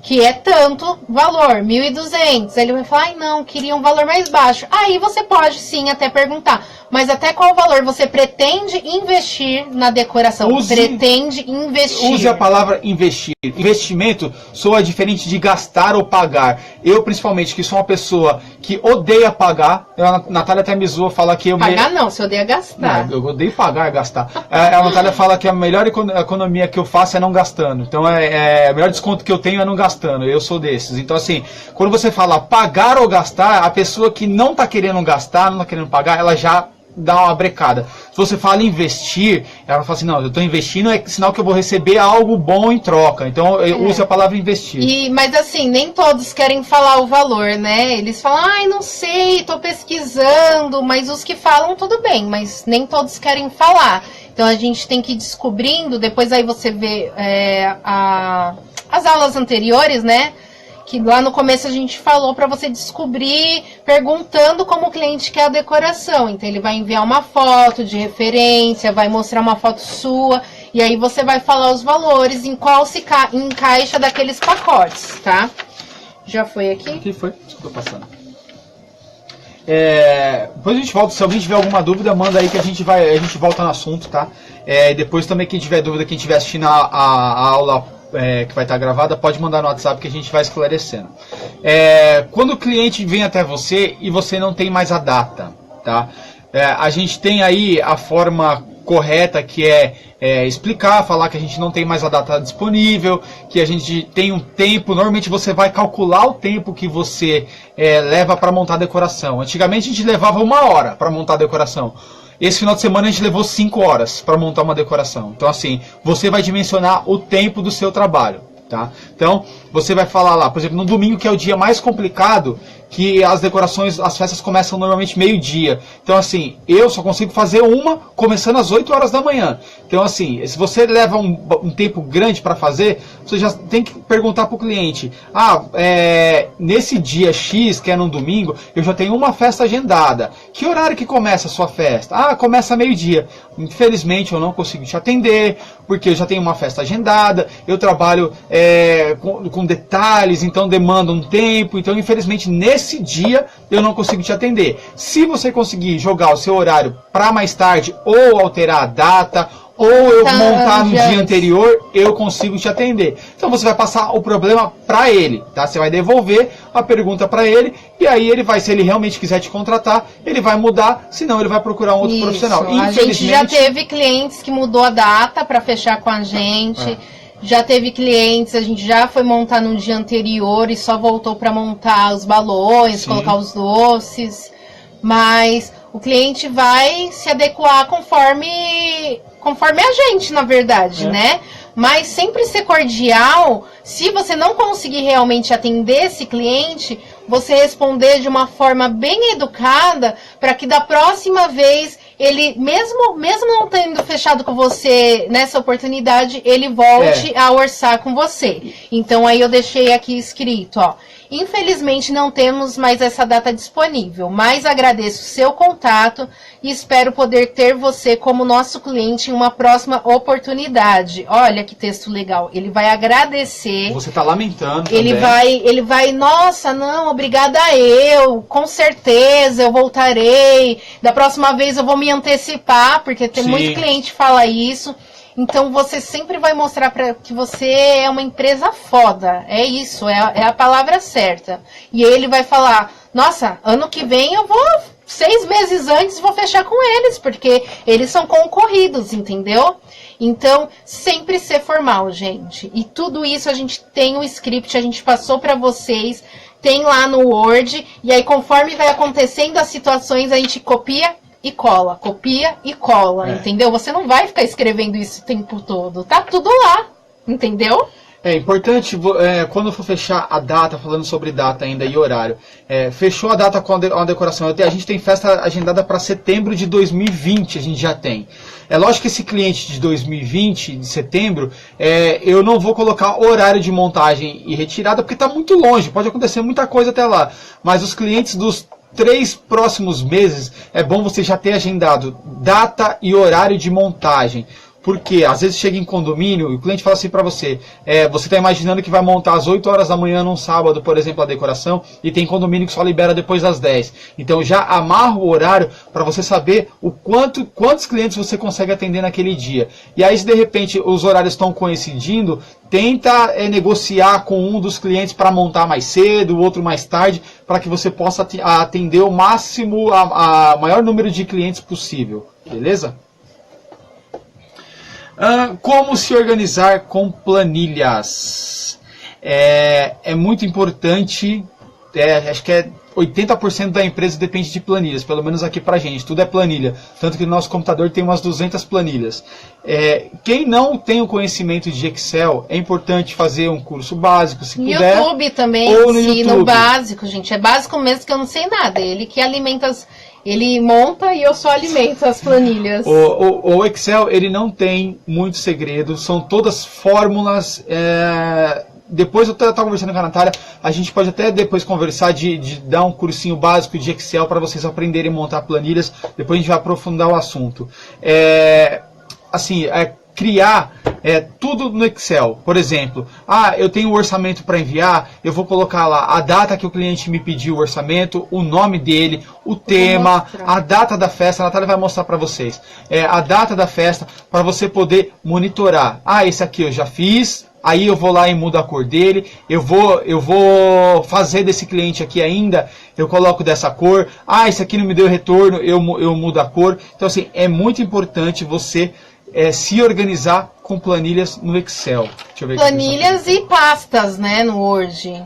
que é tanto valor, 1.200. Ele vai falar, ai não, queria um valor mais baixo. Aí você pode sim até perguntar, mas até qual valor você pretende investir na decoração? Pretende investir. Use a palavra investir. Investimento soa diferente de gastar ou pagar. Eu, principalmente, que sou uma pessoa que odeia pagar, a Natália até me zoa, fala que eu... Não, você odeia gastar. Não, eu odeio pagar e gastar. A Natália fala que a melhor economia que eu faço é não gastando. Então, o melhor desconto que eu tenho é não gastando. Eu sou desses. Então, assim, quando você fala pagar ou gastar, a pessoa que não está querendo gastar, não está querendo pagar, ela já dá uma brecada. Se você fala investir, ela fala assim, não, eu estou investindo, é sinal que eu vou receber algo bom em troca. Então, use a palavra investir. Mas assim, nem todos querem falar o valor, né? Eles falam, ai, não sei, estou pesquisando, mas os que falam, tudo bem, mas nem todos querem falar. Então, a gente tem que ir descobrindo, depois aí você vê as aulas anteriores, né? Que lá no começo a gente falou para você descobrir perguntando como o cliente quer a decoração. Então ele vai enviar uma foto de referência, vai mostrar uma foto sua, e aí você vai falar os valores, em qual se encaixa daqueles pacotes, tá? Já foi aqui? Aqui foi, estou passando. Depois a gente volta, se alguém tiver alguma dúvida, manda aí que a gente volta no assunto, tá? Depois também quem tiver dúvida, quem estiver assistindo a aula que vai estar gravada, pode mandar no WhatsApp que a gente vai esclarecendo. Quando o cliente vem até você e você não tem mais a data, tá? A gente tem aí a forma correta, que explicar, falar que a gente não tem mais a data disponível, que a gente tem um tempo. Normalmente você vai calcular o tempo que você leva para montar a decoração. Antigamente a gente levava 1 hora para montar a decoração. Esse final de semana a gente levou 5 horas para montar uma decoração. Então assim, você vai dimensionar o tempo do seu trabalho. Tá? Então, você vai falar lá, por exemplo, no domingo, que é o dia mais complicado, que as decorações, as festas começam normalmente meio-dia. Então, assim, eu só consigo fazer uma começando às 8 horas da manhã. Então, assim, se você leva um tempo grande para fazer, você já tem que perguntar para o cliente, nesse dia X, que é no domingo, eu já tenho uma festa agendada. Que horário que começa a sua festa? Ah, começa meio-dia. Infelizmente, eu não consigo te atender, porque eu já tenho uma festa agendada, eu trabalho com detalhes, então demanda um tempo, então infelizmente nesse dia eu não consigo te atender. Se você conseguir jogar o seu horário para mais tarde, ou alterar a data, ou eu montar no dia anterior, eu consigo te atender. Então você vai passar o problema para ele, tá? Você vai devolver a pergunta para ele, e aí ele vai, se ele realmente quiser te contratar, ele vai mudar, senão ele vai procurar um outro profissional. A gente já teve clientes que mudou a data para fechar com a gente. Já teve clientes, a gente já foi montar no dia anterior e só voltou para montar os balões, colocar os doces. Mas o cliente vai se adequar conforme a gente, na verdade, né? Mas sempre ser cordial. Se você não conseguir realmente atender esse cliente, você responder de uma forma bem educada, para que da próxima vez ele, mesmo não tendo fechado com você nessa oportunidade, ele volte a orçar com você. Então aí eu deixei aqui escrito, ó. Infelizmente não temos mais essa data disponível, mas agradeço o seu contato e espero poder ter você como nosso cliente em uma próxima oportunidade. Olha que texto legal. Ele vai agradecer. Você está lamentando ele também. Ele vai, nossa, não, obrigada eu, com certeza eu voltarei. Da próxima vez eu vou me antecipar, porque tem muito cliente que fala isso. Então você sempre vai mostrar que você é uma empresa foda. É isso, é a palavra certa. E ele vai falar, nossa, ano que vem eu vou, 6 meses antes, vou fechar com eles, porque eles são concorridos, entendeu? Então, sempre ser formal, gente. E tudo isso a gente tem um script, a gente passou para vocês, tem lá no Word, e aí conforme vai acontecendo as situações, a gente copia e cola, entendeu? Você não vai ficar escrevendo isso o tempo todo, tá tudo lá, entendeu? É importante, quando for fechar a data, falando sobre data ainda e horário, fechou a data com a decoração, a gente tem festa agendada para setembro de 2020, a gente já tem. É lógico que esse cliente de 2020, de setembro, eu não vou colocar horário de montagem e retirada, porque está muito longe, pode acontecer muita coisa até lá, mas os clientes dos 3 próximos meses, é bom você já ter agendado data e horário de montagem. Porque às vezes chega em condomínio e o cliente fala assim para você, você está imaginando que vai montar às 8 horas da manhã num sábado, por exemplo, a decoração, e tem condomínio que só libera depois das 10. Então já amarra o horário para você saber quantos clientes você consegue atender naquele dia. E aí se de repente os horários estão coincidindo, tenta negociar com um dos clientes para montar mais cedo, o outro mais tarde, para que você possa atender o máximo, a maior número de clientes possível. Beleza? Como se organizar com planilhas? É muito importante, acho que 80% da empresa depende de planilhas, pelo menos aqui pra gente, tudo é planilha. Tanto que no nosso computador tem umas 200 planilhas. Quem não tem o conhecimento de Excel, é importante fazer um curso básico, se puder. No YouTube também ensina o básico, gente. É básico mesmo que eu não sei nada. Ele que alimenta Ele monta e eu só alimento as planilhas. O Excel, ele não tem muito segredo, são todas fórmulas. Depois eu estava conversando com a Natália, a gente pode até depois conversar de dar um cursinho básico de Excel para vocês aprenderem a montar planilhas, depois a gente vai aprofundar o assunto. Criar tudo no Excel. Por exemplo, eu tenho um orçamento para enviar, eu vou colocar lá a data que o cliente me pediu o orçamento, o nome dele, o tema, a data da festa. A Natália vai mostrar para vocês. A data da festa, para você poder monitorar. Esse aqui eu já fiz, aí eu vou lá e mudo a cor dele, eu vou fazer desse cliente aqui ainda, eu coloco dessa cor, esse aqui não me deu retorno, eu mudo a cor. Então assim, é muito importante você se organizar com planilhas no Excel. Deixa eu ver planilhas e pastas, né, no Word.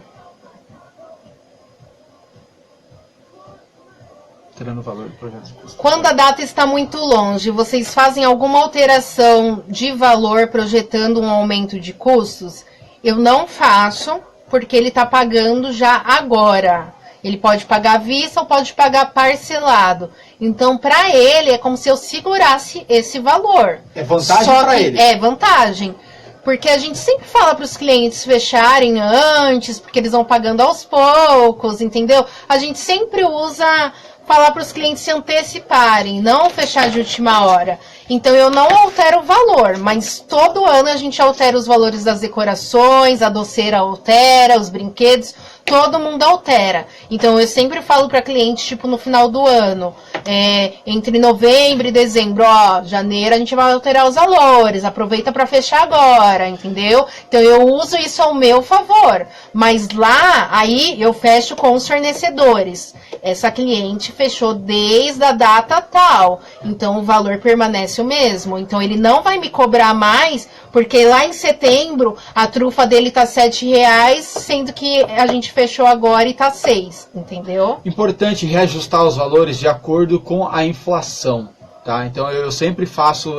Tirando o valor do projeto. Quando a data está muito longe, vocês fazem alguma alteração de valor projetando um aumento de custos? Eu não faço, porque ele tá pagando já agora. Ele pode pagar à vista ou pode pagar parcelado. Então, para ele, é como se eu segurasse esse valor. É vantagem para ele. É vantagem. Porque a gente sempre fala para os clientes fecharem antes, porque eles vão pagando aos poucos, entendeu? A gente sempre usa falar para os clientes se anteciparem, não fechar de última hora. Então eu não altero o valor, mas todo ano a gente altera os valores das decorações, a doceira altera, os brinquedos, todo mundo altera. Então eu sempre falo para cliente, tipo, no final do ano, entre novembro e dezembro, ó, janeiro a gente vai alterar os valores, aproveita para fechar agora, entendeu? Então eu uso isso ao meu favor, mas lá, aí eu fecho com os fornecedores. Essa cliente fechou desde a data tal, então o valor permanece o mesmo. Então ele não vai me cobrar mais, porque lá em setembro a trufa dele tá R$7, sendo que a gente fechou agora e tá 6, entendeu? Importante reajustar os valores de acordo com a inflação, tá? Então eu sempre faço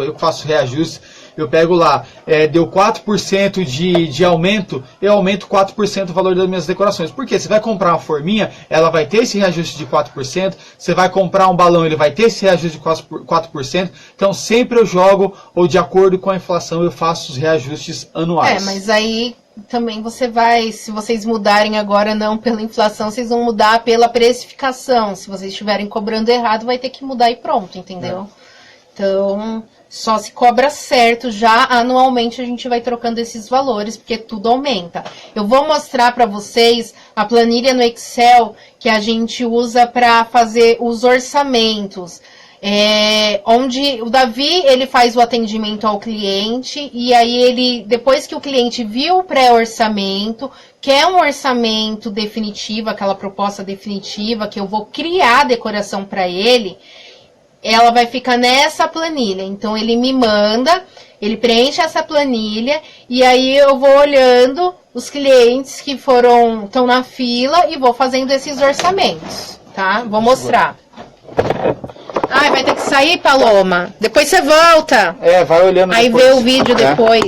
reajuste. Eu pego lá, deu 4% de aumento, eu aumento 4% o valor das minhas decorações. Por quê? Você vai comprar uma forminha, ela vai ter esse reajuste de 4%. Você vai comprar um balão, ele vai ter esse reajuste de 4%. Então sempre eu jogo, ou de acordo com a inflação, eu faço os reajustes anuais. Mas aí também você vai, se vocês mudarem agora não pela inflação, vocês vão mudar pela precificação. Se vocês estiverem cobrando errado, vai ter que mudar e pronto, entendeu? Então, só se cobra certo, já anualmente a gente vai trocando esses valores, porque tudo aumenta. Eu vou mostrar para vocês a planilha no Excel que a gente usa para fazer os orçamentos. Onde o Davi, ele faz o atendimento ao cliente, e aí ele, depois que o cliente viu o pré-orçamento, quer um orçamento definitivo, aquela proposta definitiva, que eu vou criar a decoração para ele, ela vai ficar nessa planilha. Então ele me manda, ele preenche essa planilha, e aí eu vou olhando os clientes que estão na fila e vou fazendo esses orçamentos, tá? Vou mostrar. Ai, vai ter que sair, Paloma. Depois você volta. Vai olhando aí depois. Vê o vídeo depois.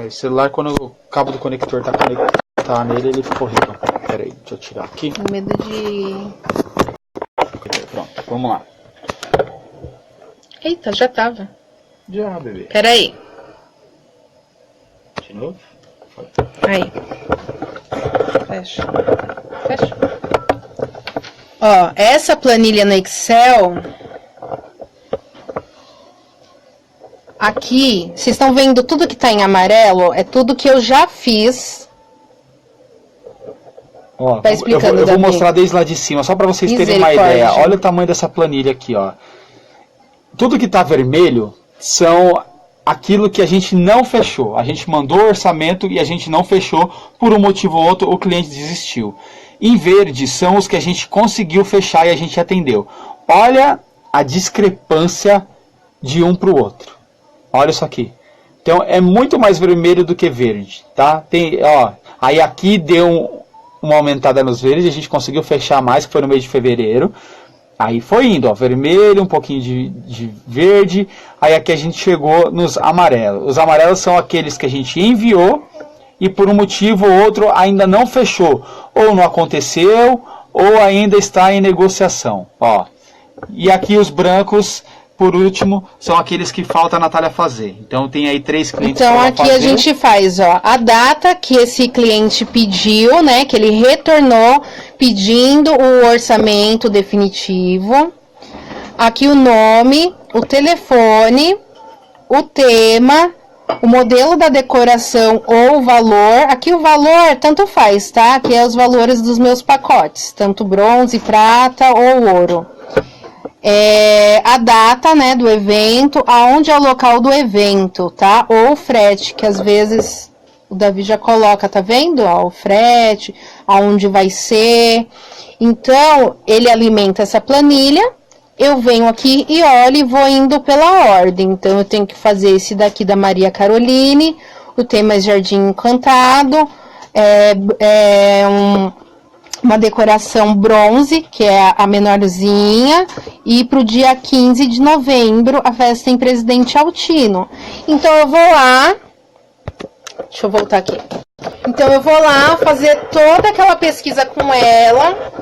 O celular, quando o cabo do conector tá conectado nele, ele ficou rico. Pera aí, deixa eu tirar aqui. Com medo de... Pronto, vamos lá. Eita, já tava. Já, bebê. Pera aí. De novo? Foi. Aí. Fecha. Fecha. Ó, essa planilha no Excel... Aqui, vocês estão vendo tudo que tá em amarelo? É tudo que eu já fiz. Ó, tá explicando, eu vou mostrar desde lá de cima, só para vocês terem uma ideia. Olha o tamanho dessa planilha aqui, ó. Tudo que tá vermelho são aquilo que a gente não fechou. A gente mandou o orçamento e a gente não fechou, por um motivo ou outro, o cliente desistiu. Em verde são os que a gente conseguiu fechar e a gente atendeu. Olha a discrepância de um para o outro. Olha isso aqui. Então é muito mais vermelho do que verde, tá? Aí aqui deu uma aumentada nos verdes, a gente conseguiu fechar mais, que foi no mês de fevereiro. Aí foi indo, ó, vermelho, um pouquinho de verde. Aí aqui a gente chegou nos amarelos. Os amarelos são aqueles que a gente enviou e por um motivo ou outro ainda não fechou. Ou não aconteceu, ou ainda está em negociação. Ó. E aqui os brancos, por último, são aqueles que falta a Natália fazer. Então tem aí 3 clientes. Então aqui a gente faz, ó, a data que esse cliente pediu, né, que ele retornou pedindo o orçamento definitivo. Aqui o nome, o telefone, o tema, o modelo da decoração ou o valor. Aqui o valor tanto faz, tá? Aqui é os valores dos meus pacotes, tanto bronze, prata ou ouro. A data, né, do evento, aonde é o local do evento, tá? Ou o frete, que às vezes o Davi já coloca, tá vendo? Ó, o frete, aonde vai ser. Então, ele alimenta essa planilha, eu venho aqui e olho e vou indo pela ordem. Então, eu tenho que fazer esse daqui da Maria Caroline, o tema é Jardim Encantado, uma decoração bronze, que é a menorzinha, e pro dia 15 de novembro, a festa em Presidente Altino. Então eu vou lá, deixa eu voltar aqui. Então eu vou lá fazer toda aquela pesquisa com ela.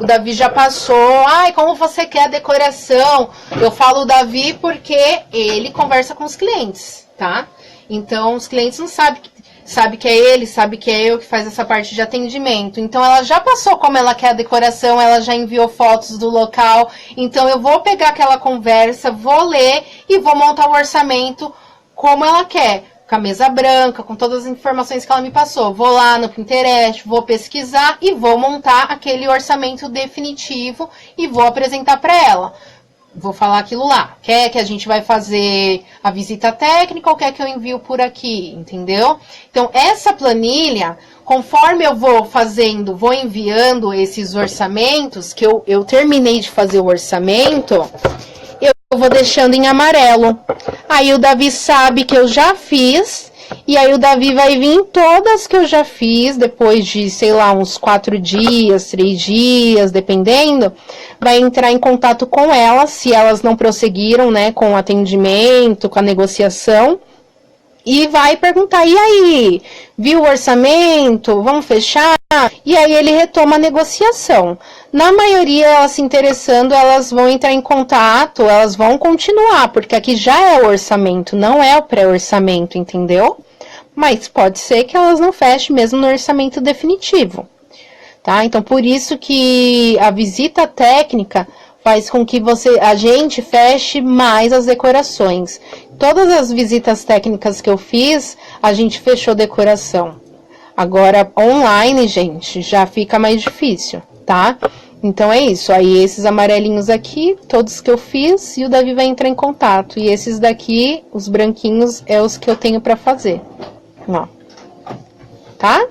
O Davi já passou. Ai, como você quer a decoração? Eu falo o Davi porque ele conversa com os clientes, tá? Então os clientes não sabem que é ele, sabe que é eu que faz essa parte de atendimento. Então ela já passou como ela quer a decoração, ela já enviou fotos do local. Então eu vou pegar aquela conversa, vou ler e vou montar o orçamento como ela quer. Com a mesa branca, com todas as informações que ela me passou. Vou lá no Pinterest, vou pesquisar e vou montar aquele orçamento definitivo e vou apresentar para ela. Vou falar aquilo lá. Quer que a gente vai fazer a visita técnica ou quer que eu envio por aqui? Entendeu? Então, essa planilha, conforme eu vou fazendo, vou enviando esses orçamentos, que eu terminei de fazer o orçamento, eu vou deixando em amarelo. Aí o Davi sabe que eu já fiz. E aí o Davi vai vir em todas que eu já fiz. Depois de, sei lá, uns 4 dias, 3 dias, dependendo. Vai entrar em contato com elas. Se elas não prosseguiram, né, com o atendimento, com a negociação. E vai perguntar, e aí? Viu o orçamento? Vamos fechar? E aí ele retoma a negociação. Na maioria, elas se interessando, elas vão entrar em contato, elas vão continuar, porque aqui já é o orçamento, não é o pré-orçamento, entendeu? Mas pode ser que elas não fechem mesmo no orçamento definitivo, tá? Então, por isso que a visita técnica faz com que a gente feche mais as decorações. Todas as visitas técnicas que eu fiz, a gente fechou decoração. Agora, online, gente, já fica mais difícil, tá? Então é isso. Aí esses amarelinhos aqui, todos que eu fiz, e o Davi vai entrar em contato. E esses daqui, os branquinhos, é os que eu tenho pra fazer. Ó. Tá?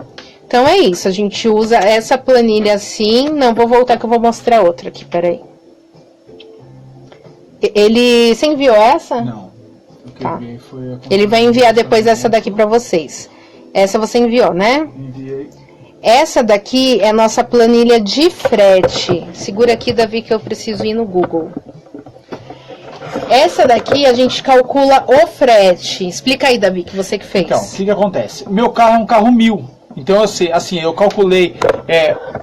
Então é isso. A gente usa essa planilha assim. Não, vou voltar que eu vou mostrar outra aqui, peraí. Você enviou essa? Não. Tá. Ele vai enviar depois essa daqui pra vocês. Essa você enviou, né? Enviei. Essa daqui é a nossa planilha de frete. Segura aqui, Davi, que eu preciso ir no Google. Essa daqui a gente calcula o frete. Explica aí, Davi, que você que fez. Então, o que acontece? Meu carro é um carro 1000. Então, assim, eu calculei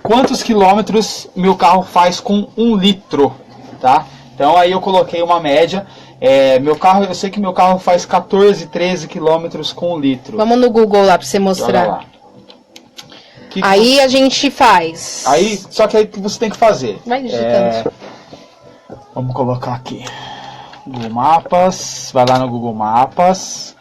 quantos quilômetros meu carro faz com 1 litro, tá? Então, aí eu coloquei uma média. Eu sei que meu carro faz 14, 13 quilômetros com 1 litro. Vamos no Google lá pra você mostrar. Olha lá. Aí a gente faz. Aí, só que aí você tem que fazer. Vai digitando. Vamos colocar aqui. Google Mapas. Vai lá no Google Mapas.